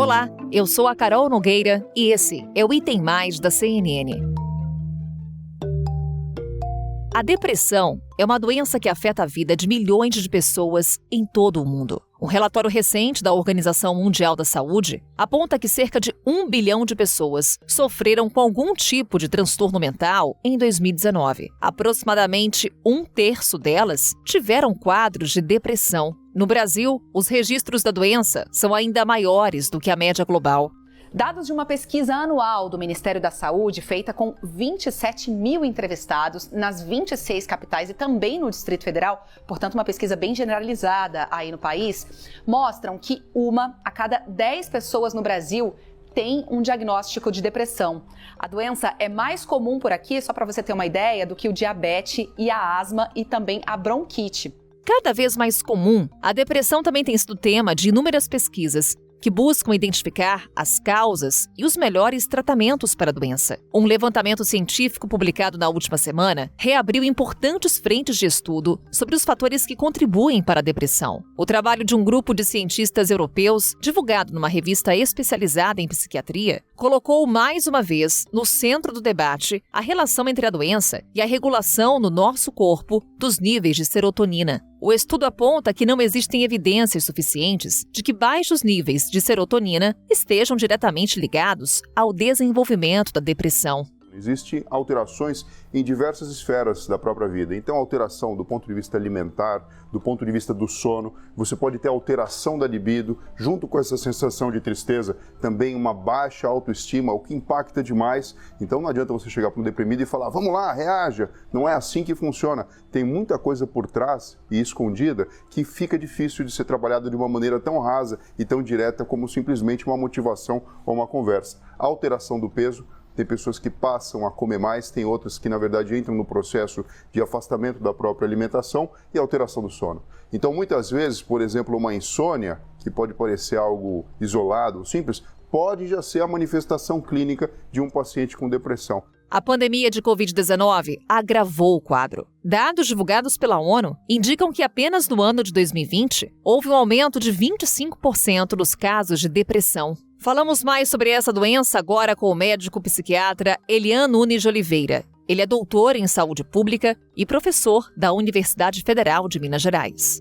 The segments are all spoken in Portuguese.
Olá, eu sou a Carol Nogueira e esse é o Item Mais da CNN. A depressão é uma doença que afeta a vida de milhões de pessoas em todo o mundo. Um relatório recente da Organização Mundial da Saúde aponta que cerca de 1 bilhão de pessoas sofreram com algum tipo de transtorno mental em 2019. Aproximadamente 1/3 delas tiveram quadros de depressão. No Brasil, os registros da doença são ainda maiores do que a média global. Dados de uma pesquisa anual do Ministério da Saúde, feita com 27 mil entrevistados nas 26 capitais e também no Distrito Federal, portanto uma pesquisa bem generalizada aí no país, mostram que 1 a cada 10 pessoas no Brasil tem um diagnóstico de depressão. A doença é mais comum por aqui, só para você ter uma ideia, do que o diabetes e a asma e também a bronquite. Cada vez mais comum, a depressão também tem sido tema de inúmeras pesquisas que buscam identificar as causas e os melhores tratamentos para a doença. Um levantamento científico publicado na última semana reabriu importantes frentes de estudo sobre os fatores que contribuem para a depressão. O trabalho de um grupo de cientistas europeus, divulgado numa revista especializada em psiquiatria, colocou mais uma vez no centro do debate a relação entre a doença e a regulação no nosso corpo dos níveis de serotonina. O estudo aponta que não existem evidências suficientes de que baixos níveis de serotonina estejam diretamente ligados ao desenvolvimento da depressão. Existem alterações em diversas esferas da própria vida. Então, alteração do ponto de vista alimentar, do ponto de vista do sono, você pode ter alteração da libido, junto com essa sensação de tristeza, também uma baixa autoestima, o que impacta demais. Então, não adianta você chegar para um deprimido e falar, vamos lá, reaja. Não é assim que funciona. Tem muita coisa por trás e escondida que fica difícil de ser trabalhada de uma maneira tão rasa e tão direta como simplesmente uma motivação ou uma conversa. A alteração do peso, tem pessoas que passam a comer mais, tem outras que, na verdade, entram no processo de afastamento da própria alimentação e alteração do sono. Então, muitas vezes, por exemplo, uma insônia, que pode parecer algo isolado, simples, pode já ser a manifestação clínica de um paciente com depressão. A pandemia de Covid-19 agravou o quadro. Dados divulgados pela ONU indicam que apenas no ano de 2020 houve um aumento de 25% dos casos de depressão. Falamos mais sobre essa doença agora com o médico psiquiatra Elian Nunes de Oliveira. Ele é doutor em saúde pública e professor da Universidade Federal de Minas Gerais.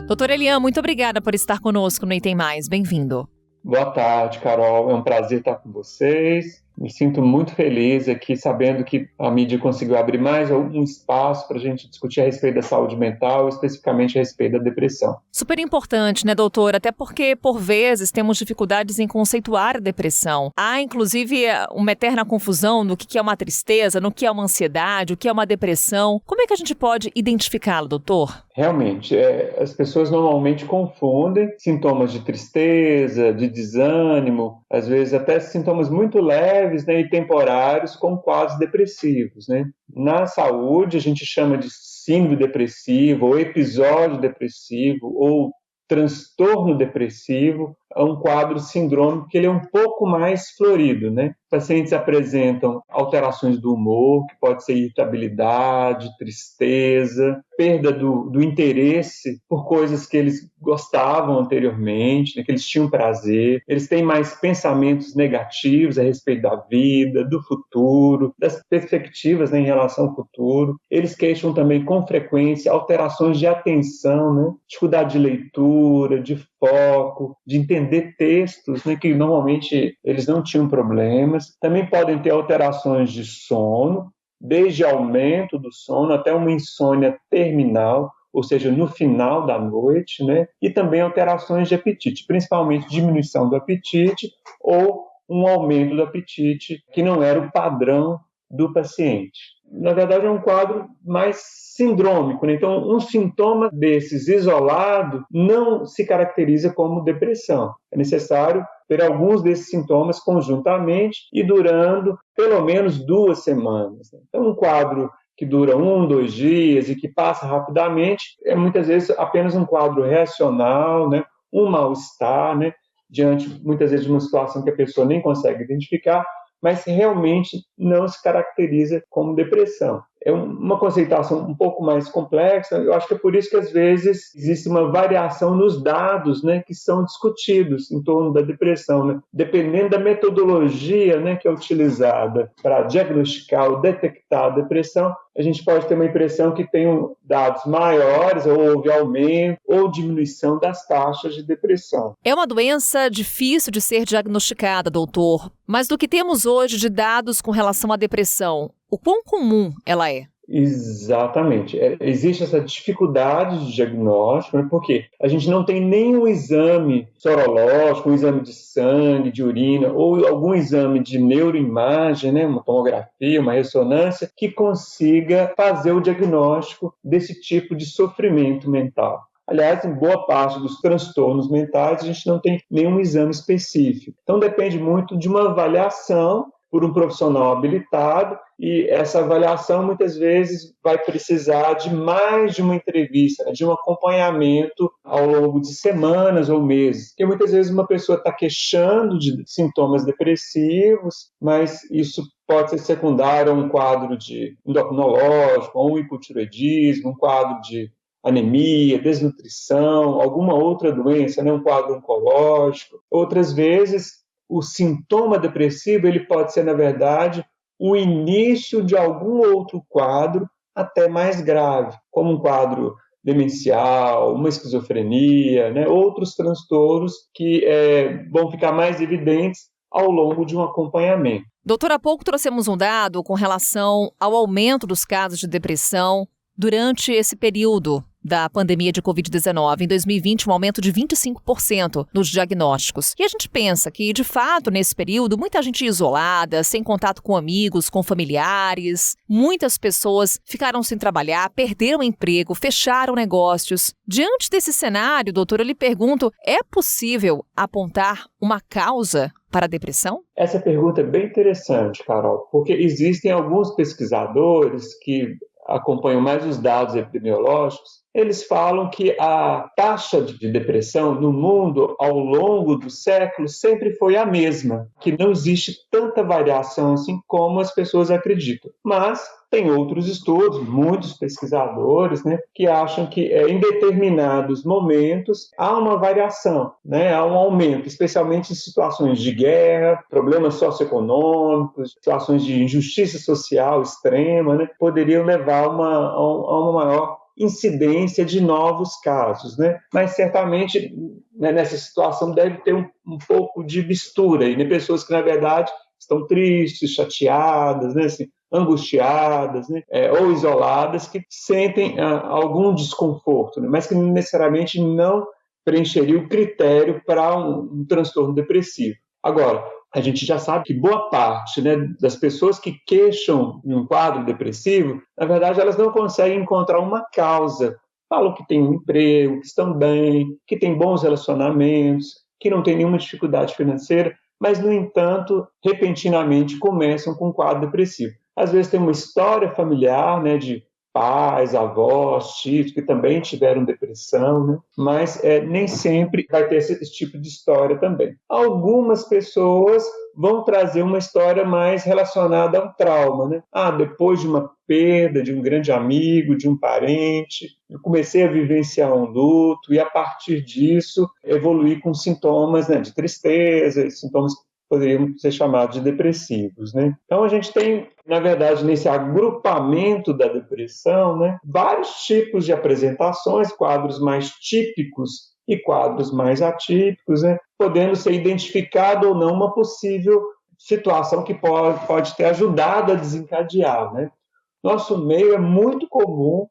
Doutor Elian, muito obrigada por estar conosco no Item Mais. Bem-vindo. Boa tarde, Carol. É um prazer estar com vocês. Me sinto muito feliz aqui, sabendo que a mídia conseguiu abrir mais um espaço para a gente discutir a respeito da saúde mental, especificamente a respeito da depressão. Super importante, né, doutor? Até porque, por vezes, temos dificuldades em conceituar a depressão. Há, inclusive, uma eterna confusão no que é uma tristeza, no que é uma ansiedade, o que é uma depressão. Como é que a gente pode identificá-lo, doutor? Realmente, as pessoas normalmente confundem sintomas de tristeza, de desânimo, às vezes até sintomas muito leves, né, e temporários com quadros depressivos, né? Na saúde, a gente chama de síndrome depressiva, ou episódio depressivo, ou transtorno depressivo. É um quadro sindrômico que ele é um pouco mais florido, né? Pacientes apresentam alterações do humor, que pode ser irritabilidade, tristeza, perda do interesse por coisas que eles gostavam anteriormente, né, que eles tinham prazer. Eles têm mais pensamentos negativos a respeito da vida, do futuro, das perspectivas, né, em relação ao futuro. Eles queixam também com frequência alterações de atenção, né, dificuldade de leitura, de foco, de entender textos, né, que normalmente eles não tinham problemas. Também podem ter alterações de sono, desde aumento do sono até uma insônia terminal, ou seja, no final da noite, né? E também alterações de apetite, principalmente diminuição do apetite ou um aumento do apetite que não era o padrão do paciente. Na verdade, é um quadro mais sindrômico, né? Então, um sintoma desses isolado não se caracteriza como depressão. É necessário ter alguns desses sintomas conjuntamente e durando pelo menos 2 semanas. Então, um quadro que dura 1, 2 dias e que passa rapidamente é muitas vezes apenas um quadro reacional, né? Um mal-estar, né? Diante muitas vezes de uma situação que a pessoa nem consegue identificar, mas realmente não se caracteriza como depressão. É uma conceituação um pouco mais complexa, eu acho que é por isso que às vezes existe uma variação nos dados, né, que são discutidos em torno da depressão, né? Dependendo da metodologia, né, que é utilizada para diagnosticar ou detectar a depressão, a gente pode ter uma impressão que tem dados maiores, ou houve aumento ou diminuição das taxas de depressão. É uma doença difícil de ser diagnosticada, doutor, mas do que temos hoje de dados com relação à depressão, o quão comum ela é? Exatamente. Existe essa dificuldade de diagnóstico, né, porque a gente não tem nenhum exame sorológico, um exame de sangue, de urina, ou algum exame de neuroimagem, né, uma tomografia, uma ressonância, que consiga fazer o diagnóstico desse tipo de sofrimento mental. Aliás, em boa parte dos transtornos mentais, a gente não tem nenhum exame específico. Então, depende muito de uma avaliação por um profissional habilitado, e essa avaliação muitas vezes vai precisar de mais de uma entrevista, né, de um acompanhamento ao longo de semanas ou meses. Porque muitas vezes uma pessoa está queixando de sintomas depressivos, mas isso pode ser secundário a um quadro de endocrinológico, a um hipotireoidismo, um quadro de anemia, desnutrição, alguma outra doença, né, um quadro oncológico. Outras vezes, o sintoma depressivo ele pode ser, na verdade, o início de algum outro quadro até mais grave, como um quadro demencial, uma esquizofrenia, né? Outros transtornos que vão ficar mais evidentes ao longo de um acompanhamento. Doutor, há pouco trouxemos um dado com relação ao aumento dos casos de depressão durante esse período da pandemia de Covid-19. Em 2020, um aumento de 25% nos diagnósticos. E a gente pensa que, de fato, nesse período, muita gente isolada, sem contato com amigos, com familiares, muitas pessoas ficaram sem trabalhar, perderam emprego, fecharam negócios. Diante desse cenário, doutor, eu lhe pergunto, é possível apontar uma causa para a depressão? Essa pergunta é bem interessante, Carol, porque existem alguns pesquisadores que acompanham mais os dados epidemiológicos. Eles falam que a taxa de depressão no mundo ao longo dos séculos sempre foi a mesma, que não existe tanta variação assim como as pessoas acreditam. Mas tem outros estudos, muitos pesquisadores, né, que acham que em determinados momentos há uma variação, né, há um aumento, especialmente em situações de guerra, problemas socioeconômicos, situações de injustiça social extrema, né, poderiam levar a uma maior incidência de novos casos, né? Mas certamente, né, nessa situação deve ter um pouco de mistura, e né, pessoas que na verdade estão tristes, chateadas, né, assim, angustiadas, né, ou isoladas, que sentem algum desconforto, né, mas que necessariamente não preencheria o critério para um transtorno depressivo. Agora, a gente já sabe que boa parte, né, das pessoas que queixam em um quadro depressivo, na verdade, elas não conseguem encontrar uma causa. Falam que têm um emprego, que estão bem, que têm bons relacionamentos, que não têm nenhuma dificuldade financeira, mas, no entanto, repentinamente começam com um quadro depressivo. Às vezes tem uma história familiar, né, de pais, avós, tios que também tiveram depressão, né? Mas nem sempre vai ter esse tipo de história também. Algumas pessoas vão trazer uma história mais relacionada ao trauma, né? Depois de uma perda de um grande amigo, de um parente, eu comecei a vivenciar um luto e, a partir disso, evoluir com sintomas, né, de tristeza, sintomas que poderiam ser chamados de depressivos, né? Então, a gente tem, na verdade, nesse agrupamento da depressão, né, vários tipos de apresentações, quadros mais típicos e quadros mais atípicos, né, podendo ser identificado ou não uma possível situação que pode ter ajudado a desencadear, né? Nosso meio é muito comum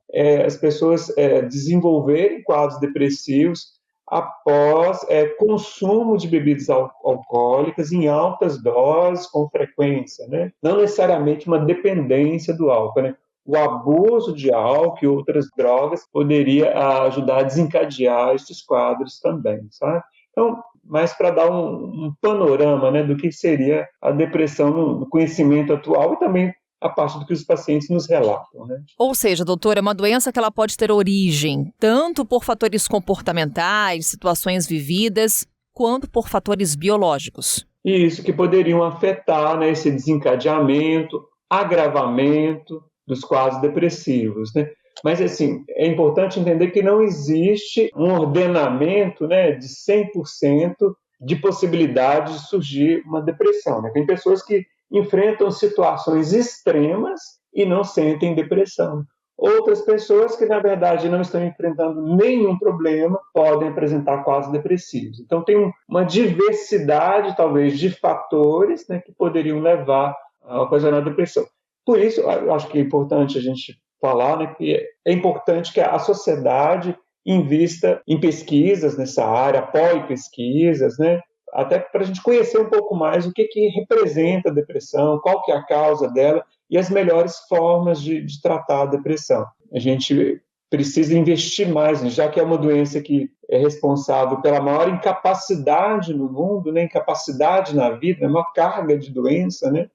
as pessoas desenvolverem quadros depressivos após consumo de bebidas alcoólicas em altas doses, com frequência, né? Não necessariamente uma dependência do álcool, né? O abuso de álcool e outras drogas poderia ajudar a desencadear esses quadros também, sabe? Então, mas para dar um panorama, né, do que seria a depressão no conhecimento atual e também a parte do que os pacientes nos relatam, né? Ou seja, doutora, é uma doença que ela pode ter origem tanto por fatores comportamentais, situações vividas, quanto por fatores biológicos. e isso que poderiam afetar, né, esse desencadeamento, agravamento dos quadros depressivos, né? Mas, assim, é importante entender que não existe um ordenamento, né, de 100% de possibilidade de surgir uma depressão, né? Tem pessoas que enfrentam situações extremas e não sentem depressão. Outras pessoas que, na verdade, não estão enfrentando nenhum problema podem apresentar quadros depressivos. Então, tem uma diversidade, talvez, de fatores, né, que poderiam levar a ocasionar depressão. Por isso, eu acho que é importante a gente falar, né, que é importante que a sociedade invista em pesquisas nessa área, apoie pesquisas, né, até para a gente conhecer um pouco mais o que representa a depressão, qual que é a causa dela e as melhores formas de tratar a depressão. A gente precisa investir mais, já que é uma doença que é responsável pela maior incapacidade no mundo, né, incapacidade na vida, é uma carga de doença, né?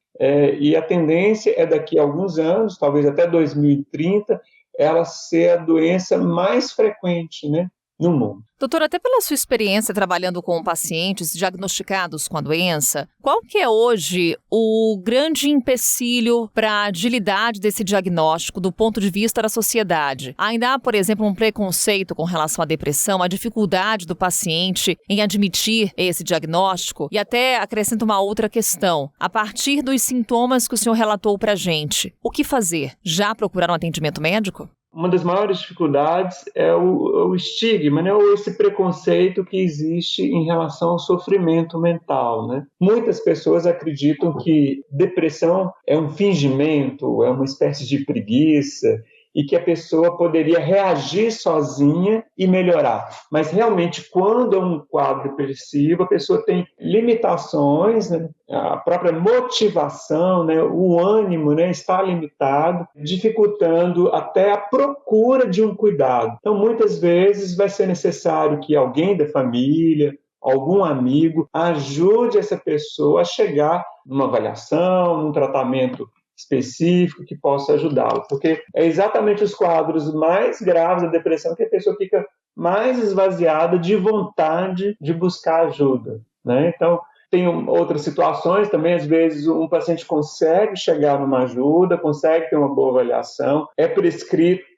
E a tendência é daqui a alguns anos, talvez até 2030, ela ser a doença mais frequente, né, no mundo. Doutor, até pela sua experiência trabalhando com pacientes diagnosticados com a doença, qual que é hoje o grande empecilho para a agilidade desse diagnóstico do ponto de vista da sociedade? Ainda há, por exemplo, um preconceito com relação à depressão, a dificuldade do paciente em admitir esse diagnóstico? E até acrescento uma outra questão. A partir dos sintomas que o senhor relatou para a gente, o que fazer? Já procurar um atendimento médico? Uma das maiores dificuldades é o estigma, né? Ou esse preconceito que existe em relação ao sofrimento mental, né? Muitas pessoas acreditam que depressão é um fingimento, é uma espécie de preguiça, e que a pessoa poderia reagir sozinha e melhorar. Mas realmente, quando é um quadro depressivo, a pessoa tem limitações, né? A própria motivação, né? O ânimo, né? Está limitado, dificultando até a procura de um cuidado. Então, muitas vezes vai ser necessário que alguém da família, algum amigo, ajude essa pessoa a chegar numa avaliação, num tratamento específico que possa ajudá-lo, porque é exatamente os quadros mais graves da depressão que a pessoa fica mais esvaziada de vontade de buscar ajuda, né? Então, tem outras situações também, às vezes um paciente consegue chegar numa ajuda, consegue ter uma boa avaliação, é prescrito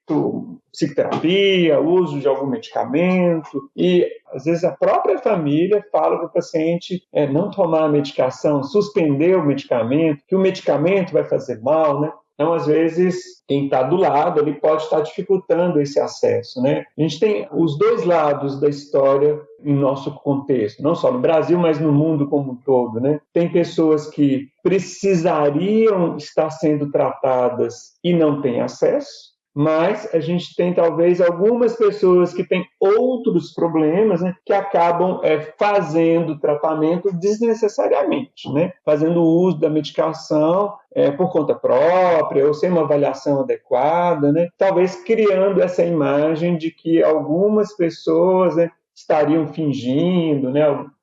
psicoterapia, uso de algum medicamento, e às vezes a própria família fala para o paciente não tomar a medicação, suspender o medicamento, que o medicamento vai fazer mal, né? Então, às vezes, quem está do lado ele pode estar dificultando esse acesso, né? A gente tem os dois lados da história em nosso contexto, não só no Brasil, mas no mundo como um todo, né? Tem pessoas que precisariam estar sendo tratadas e não têm acesso, mas a gente tem talvez algumas pessoas que têm outros problemas, né, que acabam fazendo tratamento desnecessariamente, né, fazendo uso da medicação por conta própria ou sem uma avaliação adequada, né, talvez criando essa imagem de que algumas pessoas, né, estariam fingindo, né,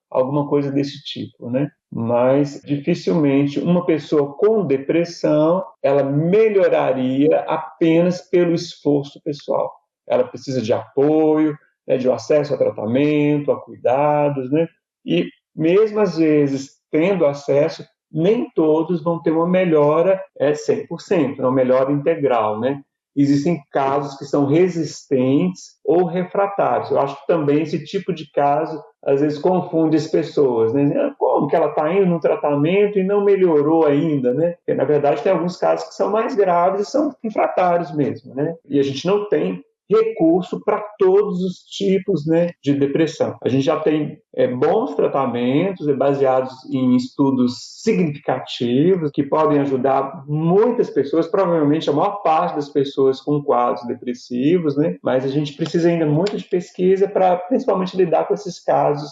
alguma coisa desse tipo, né? Mas dificilmente uma pessoa com depressão ela melhoraria apenas pelo esforço pessoal. Ela precisa de apoio, né, de acesso a tratamento, a cuidados, né? E mesmo às vezes tendo acesso, nem todos vão ter uma melhora 100%, uma melhora integral, né? Existem casos que são resistentes ou refratários. Eu acho que também esse tipo de caso às vezes confunde as pessoas, né? Como que ela está indo no tratamento e não melhorou ainda, né? Porque, na verdade, tem alguns casos que são mais graves e são refratários mesmo, né? E a gente não tem recurso para todos os tipos, né, de depressão. A gente já tem bons tratamentos baseados em estudos significativos que podem ajudar muitas pessoas, provavelmente a maior parte das pessoas com quadros depressivos, né? Mas a gente precisa ainda muito de pesquisa para principalmente lidar com esses casos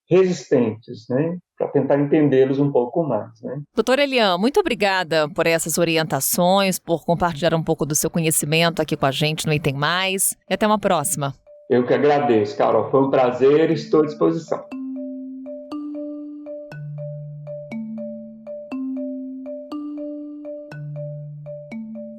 resistentes, né? Para tentar entendê-los um pouco mais, né? Doutora Eliane, muito obrigada por essas orientações, por compartilhar um pouco do seu conhecimento aqui com a gente no Item Mais. E até uma próxima. Eu que agradeço, Carol. Foi um prazer e estou à disposição.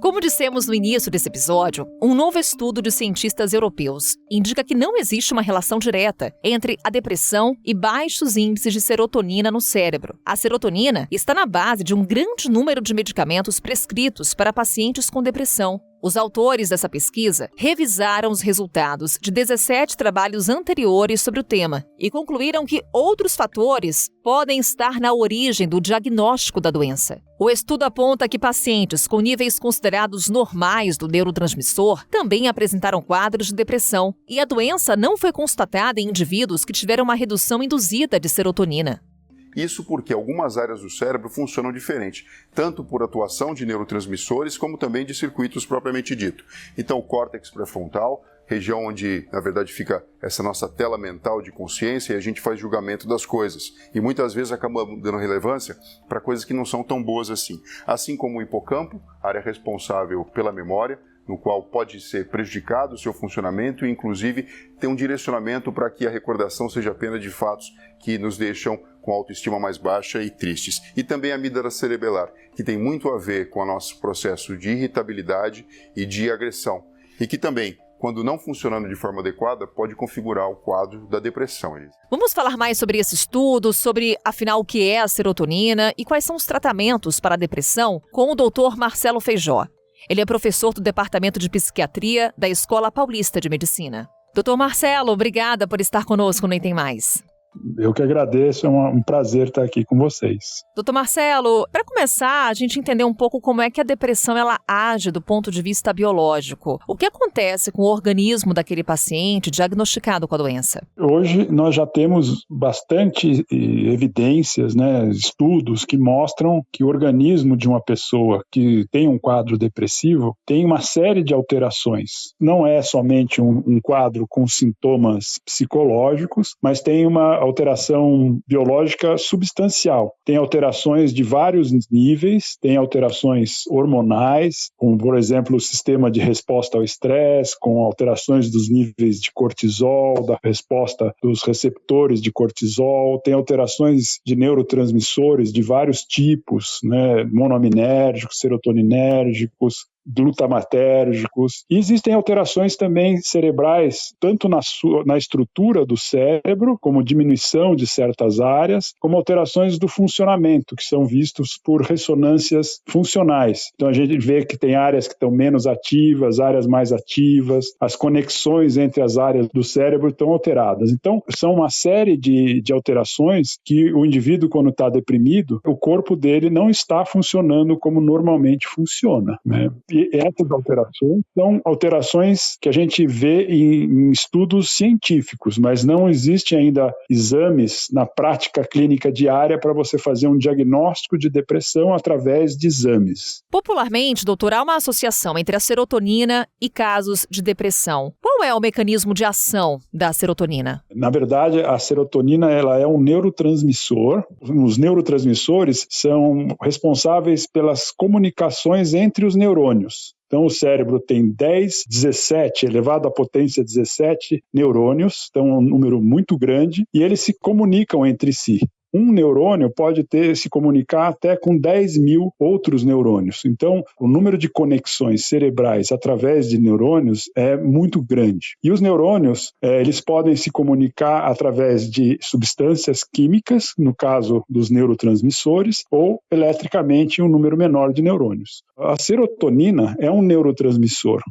Como dissemos dissemos no início desse episódio, um novo estudo de cientistas europeus indica que não existe uma relação direta entre a depressão e baixos índices de serotonina no cérebro. A serotonina está na base de um grande número de medicamentos prescritos para pacientes com depressão. Os autores dessa pesquisa revisaram os resultados de 17 trabalhos anteriores sobre o tema e concluíram que outros fatores podem estar na origem do diagnóstico da doença. O estudo aponta que pacientes com níveis considerados normais do neurotransmissor também apresentaram quadros de depressão, e a doença não foi constatada em indivíduos que tiveram uma redução induzida de serotonina. Isso porque algumas áreas do cérebro funcionam diferente, tanto por atuação de neurotransmissores como também de circuitos propriamente dito. Então, o córtex pré-frontal, região onde, na verdade, fica essa nossa tela mental de consciência e a gente faz julgamento das coisas. E muitas vezes acaba dando relevância para coisas que não são tão boas assim. Assim como o hipocampo, área responsável pela memória, no qual pode ser prejudicado o seu funcionamento e, inclusive, ter um direcionamento para que a recordação seja apenas de fatos que nos deixam com autoestima mais baixa e tristes. E também a amígdala cerebelar, que tem muito a ver com o nosso processo de irritabilidade e de agressão. E que também, quando não funcionando de forma adequada, pode configurar o quadro da depressão. Vamos falar mais sobre esse estudo, sobre, afinal, o que é a serotonina e quais são os tratamentos para a depressão, com o Dr. Marcelo Feijó. Ele é professor do Departamento de Psiquiatria da Escola Paulista de Medicina. Dr. Marcelo, obrigada por estar conosco no Item Mais. Eu que agradeço, é um prazer estar aqui com vocês. Doutor Marcelo, para começar, a gente entender um pouco como é que a depressão ela age do ponto de vista biológico. O que acontece com o organismo daquele paciente diagnosticado com a doença? Hoje nós já temos bastante evidências, estudos que mostram que o organismo de uma pessoa que tem um quadro depressivo tem uma série de alterações. Não é somente um quadro com sintomas psicológicos, mas tem uma alteração biológica substancial. Tem alterações de vários níveis, tem alterações hormonais, como, por exemplo, o sistema de resposta ao estresse, com alterações dos níveis de cortisol, da resposta dos receptores de cortisol, tem alterações de neurotransmissores de vários tipos, monoaminérgicos, serotoninérgicos, glutamatérgicos. E existem alterações também cerebrais, tanto na estrutura do cérebro, como diminuição de certas áreas, como alterações do funcionamento, que são vistos por ressonâncias funcionais. Então a gente vê que tem áreas que estão menos ativas, áreas mais ativas, as conexões entre as áreas do cérebro estão alteradas. Então são uma série de alterações que o indivíduo, quando está deprimido, o corpo dele não está funcionando como normalmente funciona, E essas alterações são alterações que a gente vê em estudos científicos, mas não existe ainda exames na prática clínica diária para você fazer um diagnóstico de depressão através de exames. Popularmente, doutor, há uma associação entre a serotonina e casos de depressão. Qual é o mecanismo de ação da serotonina? Na verdade, a serotonina ela é um neurotransmissor. Os neurotransmissores são responsáveis pelas comunicações entre os neurônios. Então, o cérebro tem 17, elevado à potência 17 neurônios, então é um número muito grande, e eles se comunicam entre si. Um neurônio pode se comunicar até com 10 mil outros neurônios. Então, o número de conexões cerebrais através de neurônios é muito grande. E os neurônios, eles podem se comunicar através de substâncias químicas, no caso dos neurotransmissores, ou eletricamente um número menor de neurônios. A serotonina é um neurotransmissor,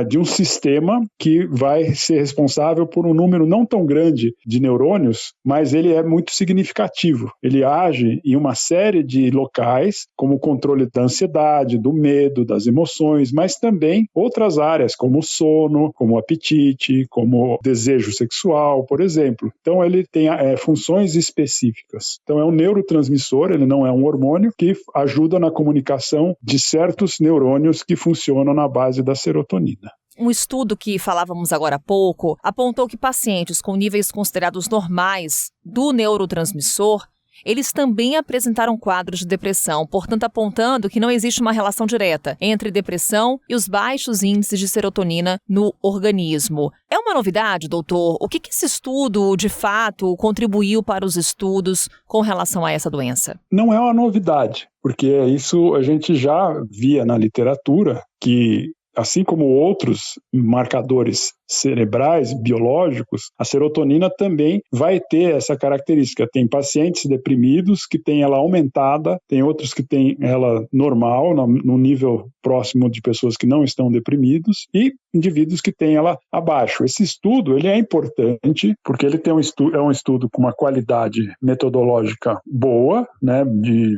de um sistema que vai ser responsável por um número não tão grande de neurônios, mas ele é muito significativo. Ele age em uma série de locais, como o controle da ansiedade, do medo, das emoções, mas também outras áreas, como o sono, como o apetite, como o desejo sexual, por exemplo. Então, ele tem funções específicas. Então, é um neurotransmissor, ele não é um hormônio, que ajuda na comunicação de certos neurônios que funcionam na base da serotonina. Um estudo que falávamos agora há pouco apontou que pacientes com níveis considerados normais do neurotransmissor eles também apresentaram quadros de depressão, portanto apontando que não existe uma relação direta entre depressão e os baixos índices de serotonina no organismo. É uma novidade, doutor? O que esse estudo, de fato, contribuiu para os estudos com relação a essa doença? Não é uma novidade, porque isso a gente já via na literatura, que assim como outros marcadores cerebrais, biológicos, a serotonina também vai ter essa característica. Tem pacientes deprimidos que têm ela aumentada, tem outros que têm ela normal, no nível próximo de pessoas que não estão deprimidos, e indivíduos que têm ela abaixo. Esse estudo ele é importante porque ele tem é um estudo com uma qualidade metodológica boa, né,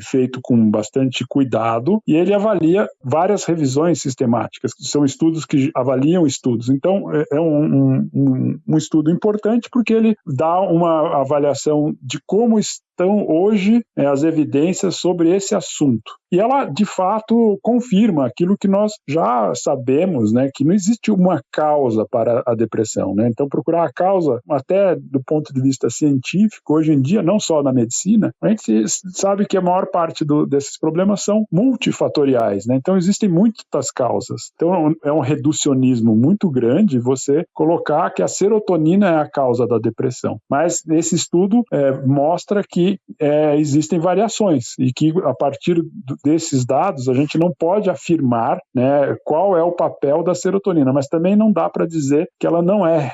feito com bastante cuidado, e ele avalia várias revisões sistemáticas, que são estudos que avaliam estudos. Então, é um estudo importante porque ele dá uma avaliação de como estão hoje as evidências sobre esse assunto. E ela, de fato, confirma aquilo que nós já sabemos, né, que não existe uma causa para a depressão, né? Então, procurar a causa, até do ponto de vista científico, hoje em dia, não só na medicina, a gente sabe que a maior parte desses problemas são multifatoriais, né? Então, existem muitas causas. Então, é um reducionismo muito grande você colocar que a serotonina é a causa da depressão. Mas esse estudo mostra que existem variações e que, a partir desses dados, a gente não pode afirmar, né, qual é o papel da serotonina, mas também não dá para dizer que ela não é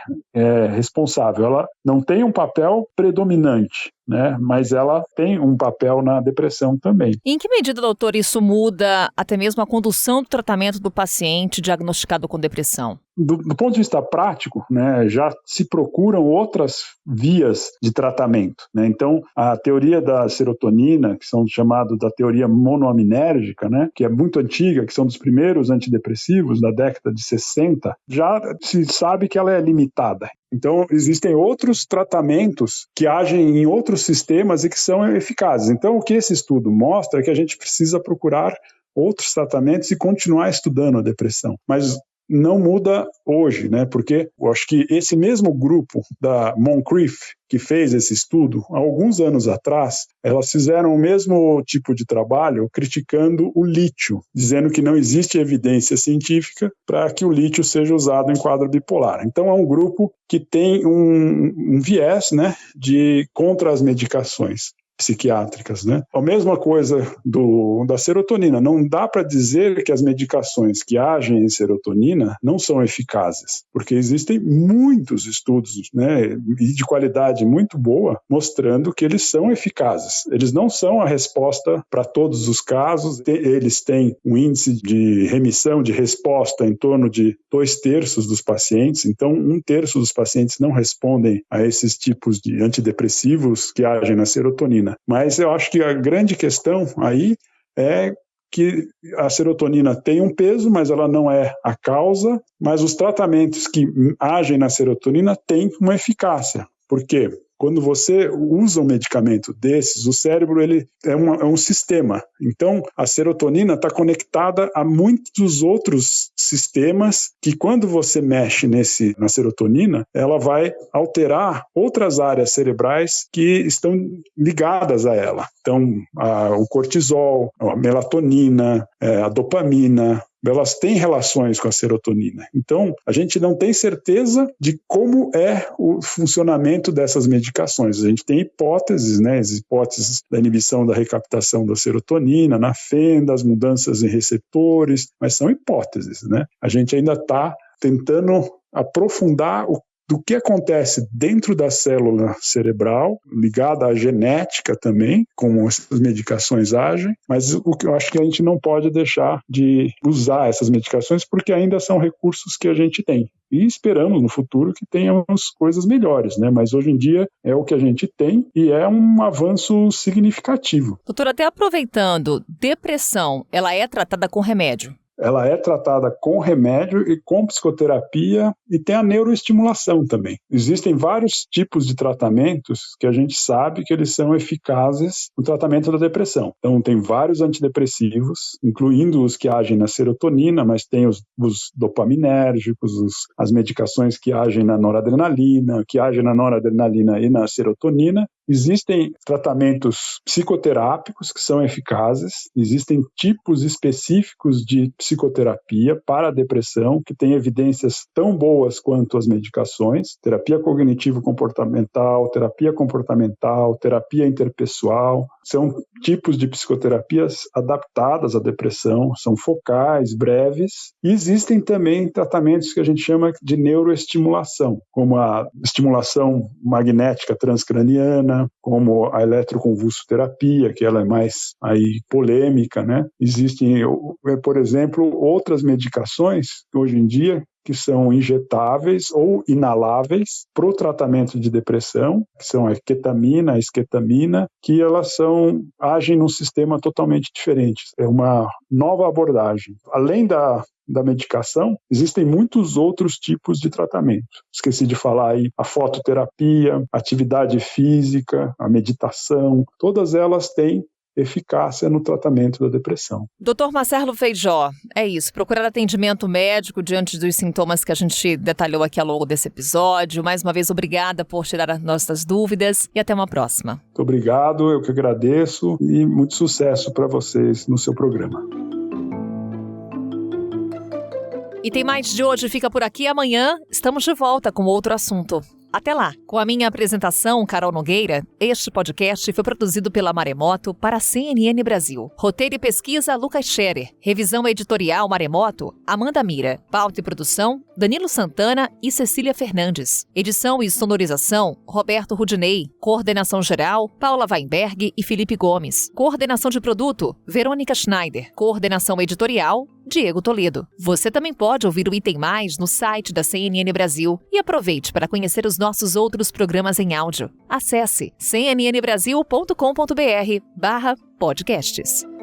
responsável. Ela não tem um papel predominante, né, mas ela tem um papel na depressão também. Em que medida, doutor, isso muda até mesmo a condução do tratamento do paciente diagnosticado com depressão? Do ponto de vista prático, né, já se procuram outras vias de tratamento, né? Então, a teoria da serotonina, que são chamados da teoria monoaminérgica, né, que é muito antiga, que são dos primeiros antidepressivos da década de 60, já se sabe que ela é limitada. Então, existem outros tratamentos que agem em outros sistemas e que são eficazes. Então, o que esse estudo mostra é que a gente precisa procurar outros tratamentos e continuar estudando a depressão. Mas não muda hoje, né? Porque eu acho que esse mesmo grupo da Moncrief, que fez esse estudo, há alguns anos atrás, elas fizeram o mesmo tipo de trabalho criticando o lítio, dizendo que não existe evidência científica para que o lítio seja usado em quadro bipolar. Então, é um grupo que tem um viés, né, contra as medicações psiquiátricas, né? A mesma coisa da serotonina. Não dá para dizer que as medicações que agem em serotonina não são eficazes, porque existem muitos estudos, né, e de qualidade muito boa, mostrando que eles são eficazes. Eles não são a resposta para todos os casos. Eles têm um índice de remissão, de resposta em torno de 2/3 dos pacientes. Então, 1/3 dos pacientes não respondem a esses tipos de antidepressivos que agem na serotonina. Mas eu acho que a grande questão aí é que a serotonina tem um peso, mas ela não é a causa, mas os tratamentos que agem na serotonina têm uma eficácia. Por quê? Quando você usa um medicamento desses, o cérebro ele é um sistema. Então, a serotonina está conectada a muitos outros sistemas que, quando você mexe na serotonina, ela vai alterar outras áreas cerebrais que estão ligadas a ela. Então, o cortisol, a melatonina, a dopamina, elas têm relações com a serotonina. Então, a gente não tem certeza de como é o funcionamento dessas medicações. A gente tem hipóteses, né? As hipóteses da inibição da recaptação da serotonina, na fenda, as mudanças em receptores, mas são hipóteses, né? A gente ainda está tentando aprofundar do que acontece dentro da célula cerebral, ligada à genética também, como essas medicações agem, mas o que eu acho que a gente não pode deixar de usar essas medicações porque ainda são recursos que a gente tem. E esperamos no futuro que tenhamos coisas melhores, né? Mas hoje em dia é o que a gente tem e é um avanço significativo. Doutor, até aproveitando, depressão, ela é tratada com remédio? Ela é tratada com remédio e com psicoterapia e tem a neuroestimulação também. Existem vários tipos de tratamentos que a gente sabe que eles são eficazes no tratamento da depressão. Então, tem vários antidepressivos, incluindo os que agem na serotonina, mas tem os dopaminérgicos, as medicações que agem na noradrenalina, que agem na noradrenalina e na serotonina, Existem tratamentos psicoterápicos que são eficazes, existem tipos específicos de psicoterapia para a depressão que têm evidências tão boas quanto as medicações, terapia cognitivo-comportamental, terapia interpessoal, são tipos de psicoterapias adaptadas à depressão, são focais, breves, e existem também tratamentos que a gente chama de neuroestimulação, como a estimulação magnética transcraniana, como a eletroconvulsoterapia, que ela é mais aí polêmica, né? Existem, por exemplo, outras medicações hoje em dia que são injetáveis ou inaláveis para o tratamento de depressão, que são a ketamina, a esketamina, que elas agem num sistema totalmente diferente. É uma nova abordagem. Além da medicação, existem muitos outros tipos de tratamento. Esqueci de falar aí a fototerapia, a atividade física, a meditação, todas elas têm eficácia no tratamento da depressão. Dr. Marcelo Feijó, é isso, procurar atendimento médico diante dos sintomas que a gente detalhou aqui ao longo desse episódio. Mais uma vez, obrigada por tirar as nossas dúvidas e até uma próxima. Muito obrigado, eu que agradeço e muito sucesso para vocês no seu programa. E Tem Mais de hoje fica por aqui. Amanhã estamos de volta com outro assunto. Até lá! Com a minha apresentação, Carol Nogueira, este podcast foi produzido pela Maremoto para a CNN Brasil. Roteiro e pesquisa, Lucas Scherer. Revisão editorial Maremoto, Amanda Mira. Pauta e produção, Danilo Santana e Cecília Fernandes. Edição e sonorização, Roberto Rudinei. Coordenação geral, Paula Weinberg e Felipe Gomes. Coordenação de produto, Verônica Schneider. Coordenação editorial, Diego Toledo. Você também pode ouvir o Item Mais no site da CNN Brasil e aproveite para conhecer os nossos outros programas em áudio. Acesse cnnbrasil.com.br/podcasts.